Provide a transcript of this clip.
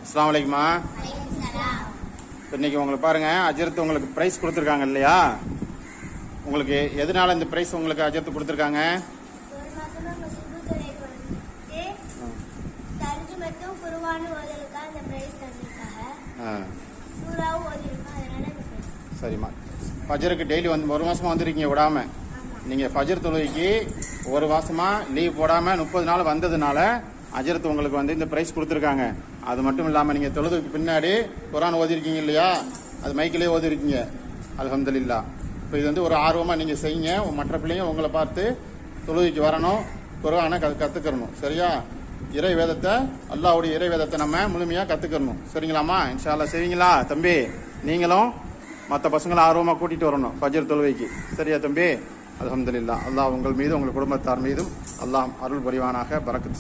அஸ்ஸலாமு அலைக்குமா. இன்னைக்கு உங்களுக்கு பாருங்க, அஜரத்து உங்களுக்கு பிரைஸ் கொடுத்துருக்காங்க இல்லையா? உங்களுக்கு எதனால இந்த பிரைஸ் உங்களுக்கு அஜரத்து கொடுத்துருக்காங்க? சரிம்மா, ஃபஜருக்கு டெய்லி வந்து ஒரு மாசமா வந்துருக்கீங்க விடாம. நீங்க ஃபஜர் தொழுகைக்கு ஒரு மாசமா லீவ் போடாம 30 நாள் வந்ததுனால அஜரத்து உங்களுக்கு வந்து இந்த பிரைஸ் கொடுத்துருக்காங்க. அது மட்டும் இல்லாம நீங்க தொழுதுக்கு பின்னாடி குர்ஆன் ஓதிருக்கீங்க இல்லையா? அது மைக்கிலே ஓதிருக்கீங்க. அல்ஹம்துலில்லாஹ். இப்போ இது வந்து ஒரு ஆர்வமா நீங்க செய்யுங்க. மற்ற பிள்ளைங்க உங்களை பார்த்து தொழுகைக்கு வரணும், குர்ஆனை கத்துக்கறணும். சரியா? இறை வேதத்தை, அல்லாஹ்வுடைய இறை வேதத்தை நம்ம முழுமையா கத்துக்கறணும். சரிங்களாமா? இன்ஷா அல்லாஹ் செய்வீங்களா தம்பி? நீங்களும் மற்ற பசங்களை ஆர்வமா கூட்டிட்டு வரணும் ஃபஜர் தொழுகைக்கு. சரியா தம்பி? அல்ஹம்துலில்லாஹ். அல்லாஹ் உங்கள் மீது உங்கள் குடும்பத்தார் மீதும் அல்லாஹ் அருள் புரிவானாக. பரக்கத்